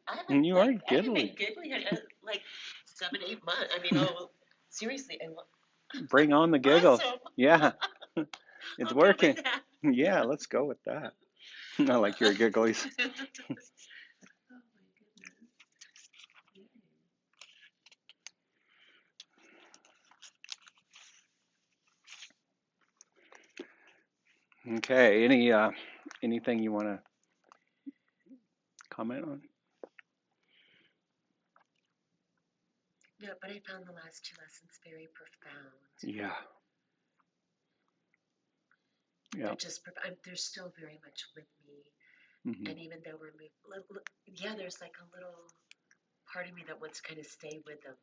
I haven't, And you are like, I haven't been giggly. giggling in like 7, 8 months. I mean, oh, seriously, and Bring on the giggle. awesome. Yeah, it's I'll go with working. that. Yeah, let's go with that. I like your gigglies. Oh my goodness. Okay, anything you want to comment on? No, but I found the last two lessons very profound. Yeah, yeah. They're still very much with me. Hmm. And even though we're yeah, there's like a little part of me that wants to kind of stay with them.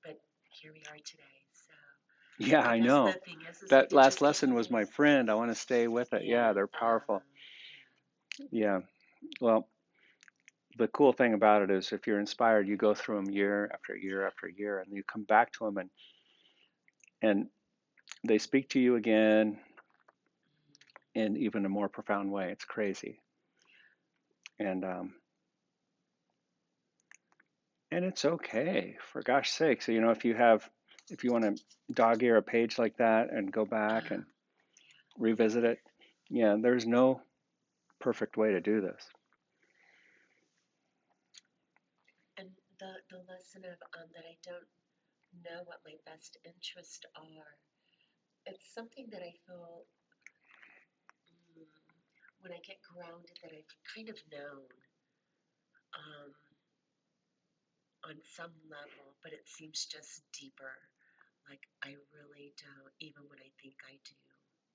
But here we are today. So Yeah, I I guess the know. thing is we That could last just get lesson was my used. friend. I want to stay with it. Yeah. Yeah, they're powerful. Yeah. Yeah. Well, the cool thing about it is if you're inspired, you go through them year after year after year, and you come back to them, and they speak to you again in even a more profound way. It's crazy. And and it's okay, for gosh sakes. So, if you want to dog ear a page like that and go back and revisit it, yeah, there's no perfect way to do this. And the lesson of that I don't know what my best interests are. It's something that I feel mm, when I get grounded that I've kind of known um, on some level, but it seems just deeper. Like I really don't, even when I think I do.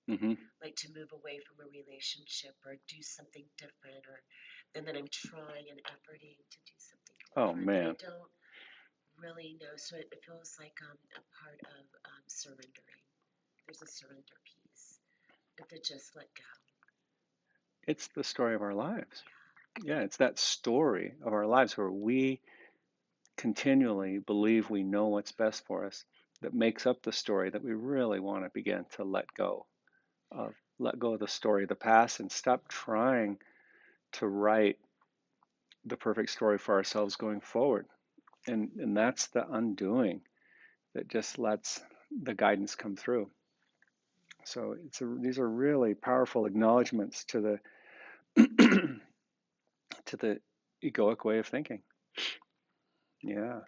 Hmm. Like to move away from a relationship or do something different, or and then I'm trying and efforting to do something Oh different, but I man, don't really know. So it feels like a part of surrendering. There's a surrender piece, but to just let go. it's the story of our lives. Yeah, it's that story of our lives where we continually believe we know what's best for us that makes up the story that we really want to begin to let go of the story of the past and stop trying to write the perfect story for ourselves going forward. And that's the undoing that just lets the guidance come through. So these are really powerful acknowledgments to the to the egoic way of thinking. Yeah.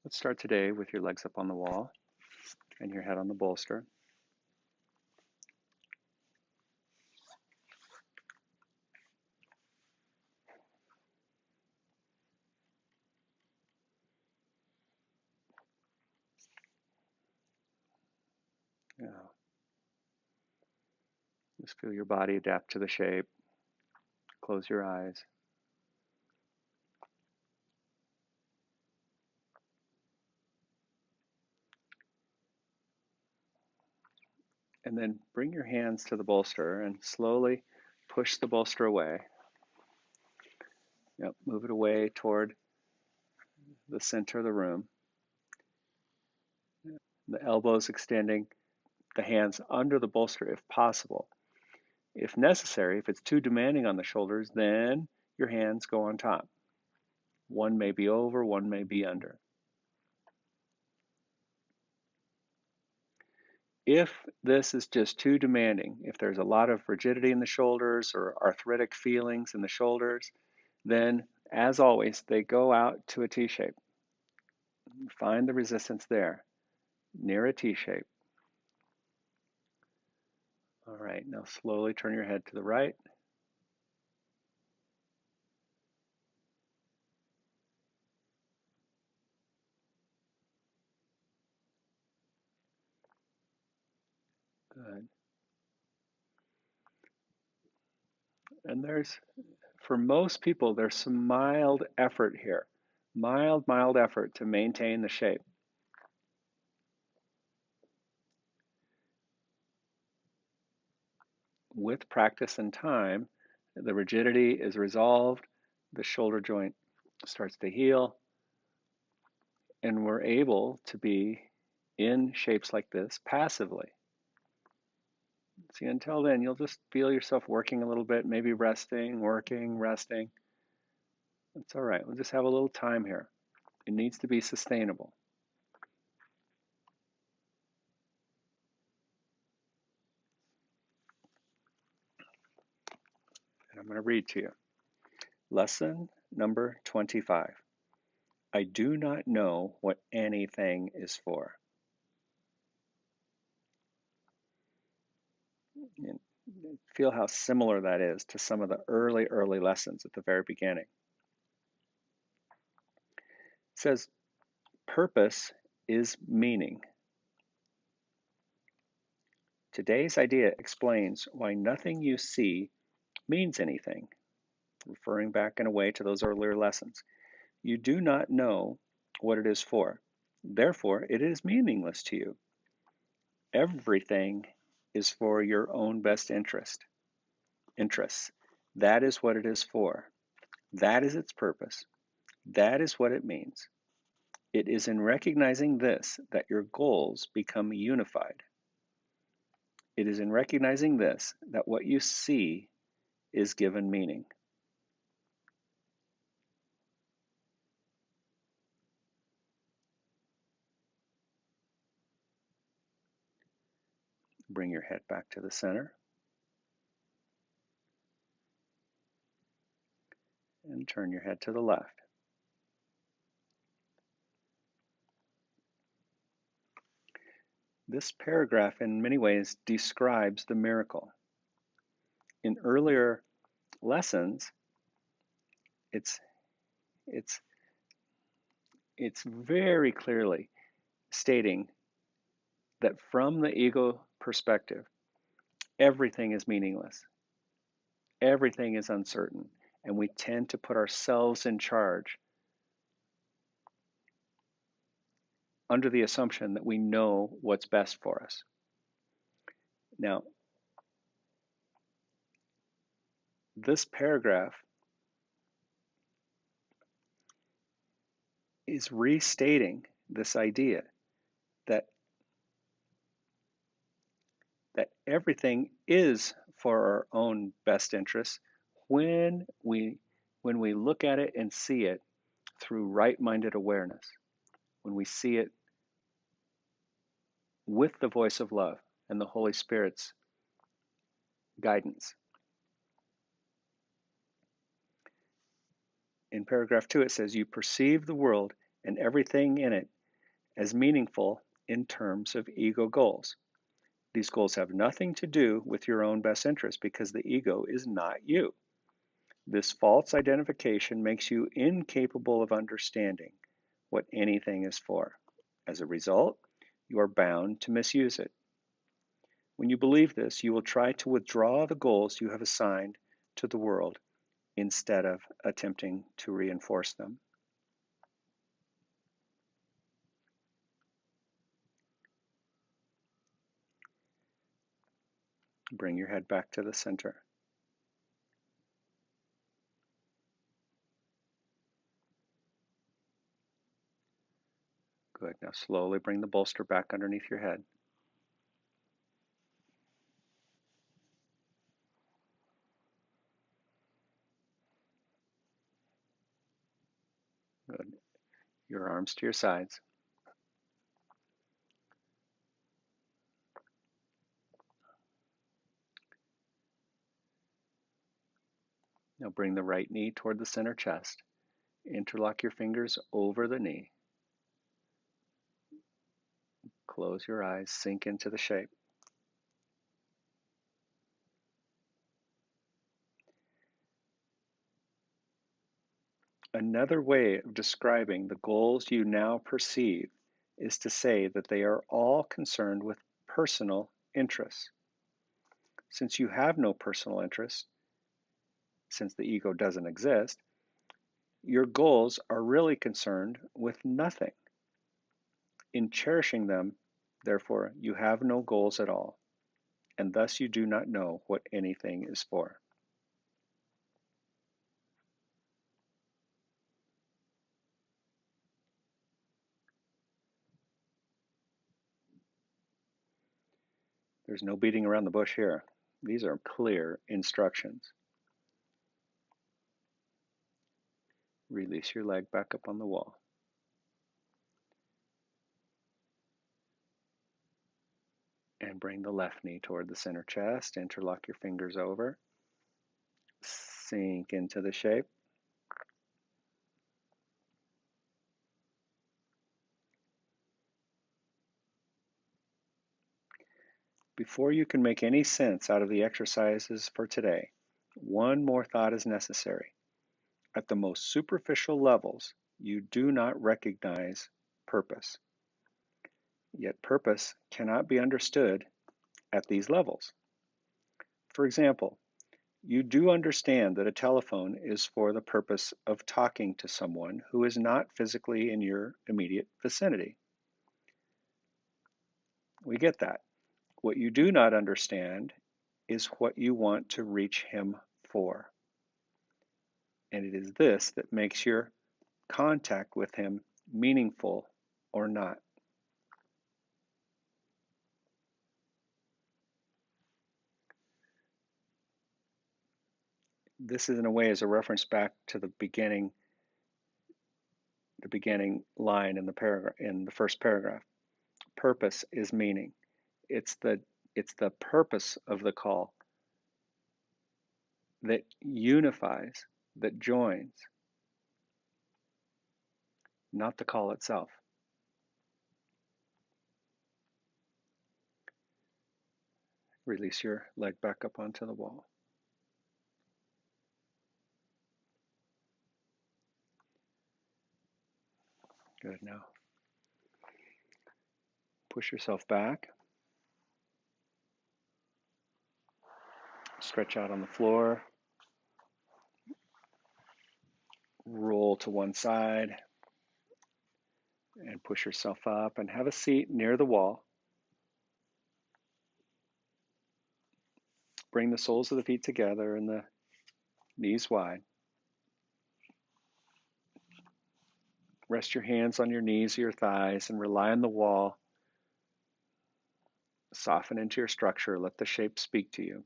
Let's start today with your legs up on the wall and your head on the bolster. Yeah. Just feel your body adapt to the shape. Close your eyes. And then bring your hands to the bolster and slowly push the bolster away. Yep, move it away toward the center of the room. The elbows extending, the hands under the bolster if possible. If necessary, if it's too demanding on the shoulders, then your hands go on top. One may be over, one may be under. If this is just too demanding, if there's a lot of rigidity in the shoulders or arthritic feelings in the shoulders, then as always, they go out to a T shape. Find the resistance there, near a T shape. All right, now slowly turn your head to the right. Good. And for most people, there's some mild effort here. Mild effort to maintain the shape. With practice and time, the rigidity is resolved, the shoulder joint starts to heal, and we're able to be in shapes like this passively. See, until then, you'll just feel yourself working a little bit, maybe resting, working, resting. It's all right. We'll just have a little time here. It needs to be sustainable. And I'm going to read to you. Lesson number 25. I do not know what anything is for. And feel how similar that is to some of the early lessons at the very beginning. It says, purpose is meaning. Today's idea explains why nothing you see means anything, referring back in a way to those earlier lessons. You do not know what it is for. Therefore, it is meaningless to you. Everything is for your own best interests. That is what it is for. That is its purpose. That is what it means. It is in recognizing this that your goals become unified. It is in recognizing this that what you see is given meaning. Bring your head back to the center and turn your head to the left. This paragraph in many ways describes the miracle. In earlier lessons, it's very clearly stating that from the ego perspective, everything is meaningless. Everything is uncertain, and we tend to put ourselves in charge under the assumption that we know what's best for us. Now, this paragraph is restating this idea that everything is for our own best interests when we look at it and see it through right-minded awareness, when we see it with the voice of love and the Holy Spirit's guidance. In paragraph 2, it says, you perceive the world and everything in it as meaningful in terms of ego goals. These goals have nothing to do with your own best interest because the ego is not you. This false identification makes you incapable of understanding what anything is for. As a result, you are bound to misuse it. When you believe this, you will try to withdraw the goals you have assigned to the world instead of attempting to reinforce them. Bring your head back to the center. Good. Now slowly bring the bolster back underneath your head. Good. Your arms to your sides. Now bring the right knee toward the center chest. Interlock your fingers over the knee. Close your eyes, sink into the shape. Another way of describing the goals you now perceive is to say that they are all concerned with personal interests. Since you have no personal interest, since the ego doesn't exist, your goals are really concerned with nothing. In cherishing them, therefore, you have no goals at all, and thus you do not know what anything is for. There's no beating around the bush here. These are clear instructions. Release your leg back up on the wall. And bring the left knee toward the center chest. Interlock your fingers over. Sink into the shape. Before you can make any sense out of the exercises for today, one more thought is necessary. At the most superficial levels, you do not recognize purpose. Yet purpose cannot be understood at these levels. For example, you do understand that a telephone is for the purpose of talking to someone who is not physically in your immediate vicinity. We get that. What you do not understand is what you want to reach him for. And it is this that makes your contact with him meaningful or not. This is in a way as a reference back to the beginning line in the paragraph, in the first paragraph. Purpose is meaning. It's the purpose of the call that unifies, that joins, not the call itself. Release your leg back up onto the wall. Good. Now push yourself back. Stretch out on the floor. Roll to one side and push yourself up and have a seat near the wall. Bring the soles of the feet together and the knees wide. Rest your hands on your knees or your thighs and rely on the wall. Soften into your structure. Let the shape speak to you.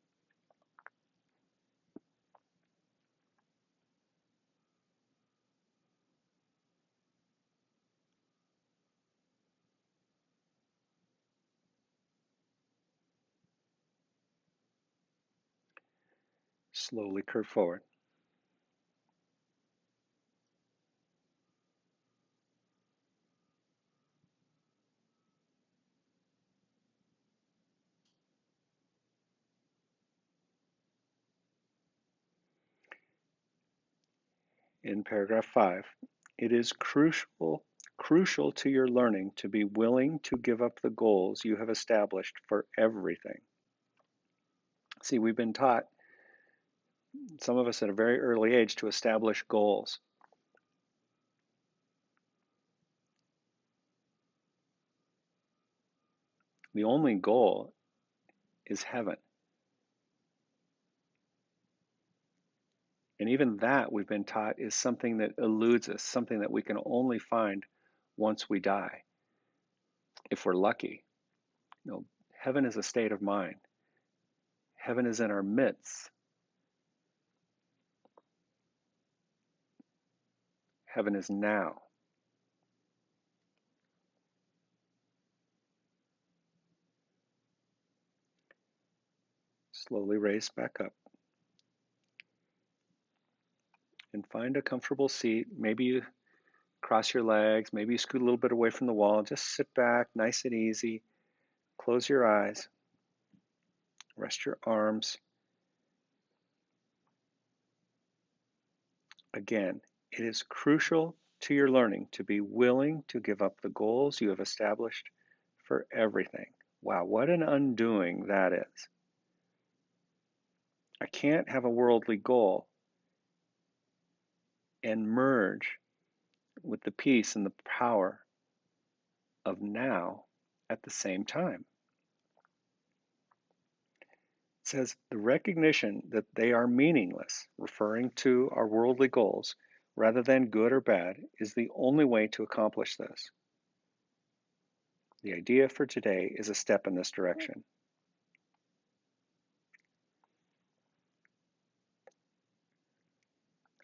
Slowly curve forward. In paragraph 5, it is crucial to your learning to be willing to give up the goals you have established for everything. See, we've been taught, some of us at a very early age, to establish goals. The only goal is heaven. And even that, we've been taught, is something that eludes us, something that we can only find once we die, if we're lucky. Heaven is a state of mind. Heaven is in our midst. Heaven is now. Slowly raise back up. And find a comfortable seat. Maybe you cross your legs, maybe you scoot a little bit away from the wall. Just sit back, nice and easy. Close your eyes. Rest your arms. Again, it is crucial to your learning to be willing to give up the goals you have established for everything. Wow, what an undoing that is. I can't have a worldly goal and merge with the peace and the power of now at the same time. It says the recognition that they are meaningless, referring to our worldly goals, rather than good or bad, is the only way to accomplish this. The idea for today is a step in this direction.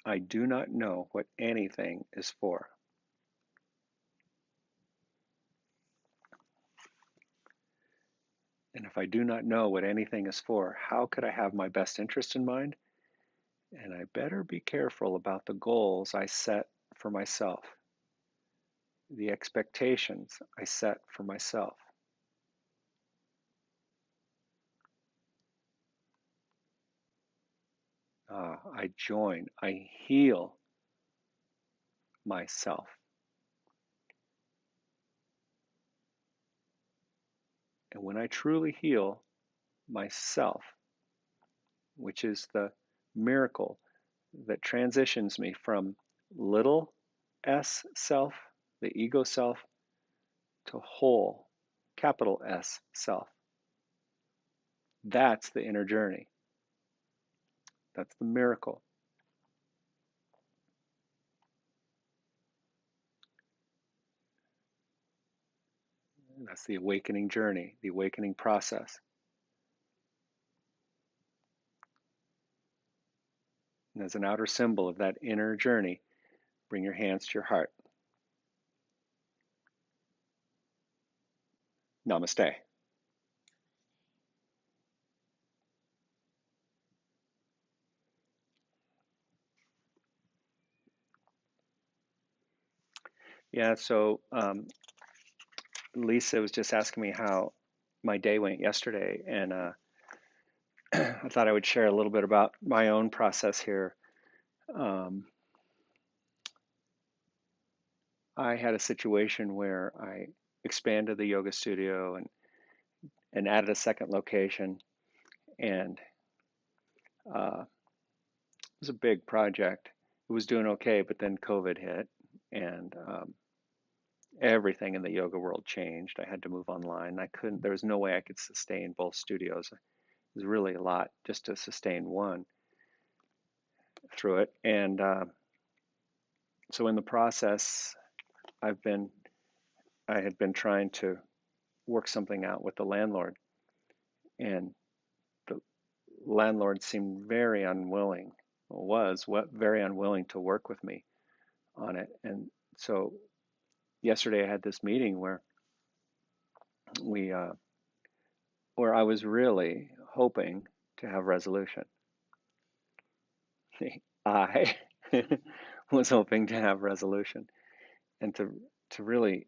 I do not know what anything is for. And if I do not know what anything is for, how could I have my best interest in mind? And I better be careful about the goals I set for myself, the expectations I set for myself. I join, I heal myself. And when I truly heal myself, which is the miracle that transitions me from little s self, the ego self, to whole, capital S self. That's the inner journey. That's the miracle. That's the awakening journey, the awakening process. And as an outer symbol of that inner journey, bring your hands to your heart. Namaste. Yeah, so Lisa was just asking me how my day went yesterday, and I thought I would share a little bit about my own process here. Um, I had a situation where I expanded the yoga studio and added a second location, and it was a big project. It was doing okay, but then COVID hit, and everything in the yoga world changed. I had to move online. I couldn't. There was no way I could sustain both studios. It was really a lot just to sustain one through it, and so in the process, I've been I had been trying to work something out with the landlord, and the landlord seemed very unwilling, was what very unwilling to work with me on it. And so yesterday I had this meeting we where I was really hoping to have resolution. I was hoping to have resolution and to really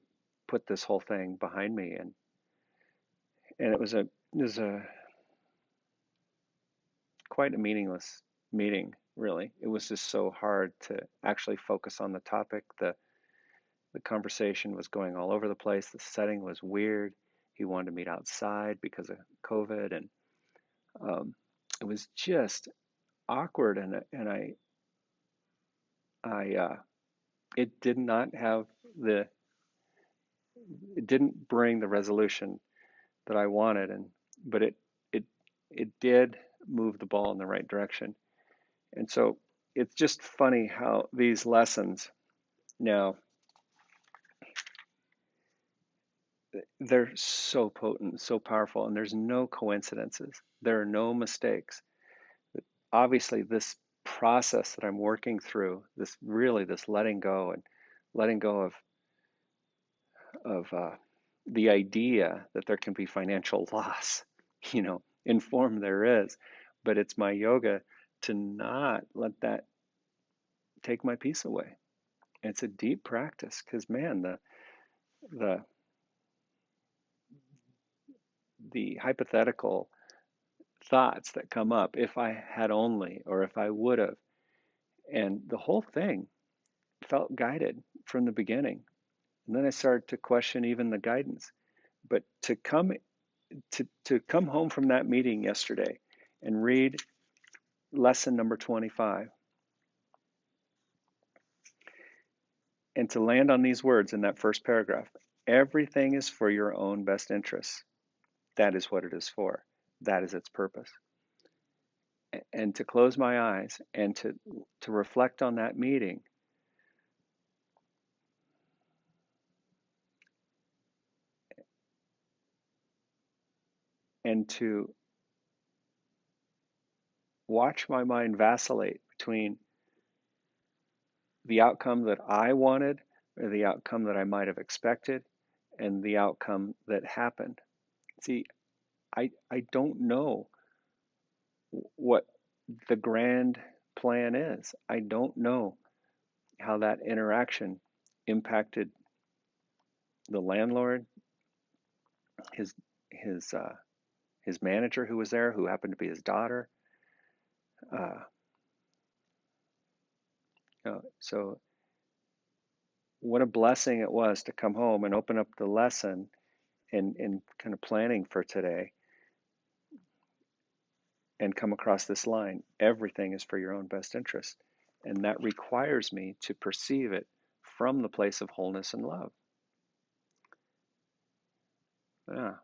put this whole thing behind me, and it was a quite a meaningless meeting, really. It was just so hard to actually focus on the topic. The conversation was going all over the place. The setting was weird. He wanted to meet outside because of COVID, and um, it was just awkward. And I it did not have the it didn't bring the resolution that I wanted, and but it it did move the ball in the right direction. And so it's just funny how these lessons now, they're so potent, so powerful, and there's no coincidences. There are no mistakes. Obviously, this process that I'm working through, this letting go and letting go of the idea that there can be financial loss, in form there is, but it's my yoga to not let that take my peace away. It's a deep practice because, man, the the hypothetical thoughts that come up, if I had only, or if I would have, and the whole thing felt guided from the beginning. And then I started to question even the guidance. But to come home from that meeting yesterday and read lesson number 25 and to land on these words in that first paragraph, everything is for your own best interests. That is what it is for. That is its purpose. And to close my eyes and to reflect on that meeting and to watch my mind vacillate between the outcome that I wanted, or the outcome that I might have expected, and the outcome that happened. See, I don't know what the grand plan is. I don't know how that interaction impacted the landlord, his his uh, his manager who was there, who happened to be his daughter. Uh, so what a blessing it was to come home and open up the lesson and kind of planning for today and come across this line. Everything is for your own best interest. And that requires me to perceive it from the place of wholeness and love. Yeah.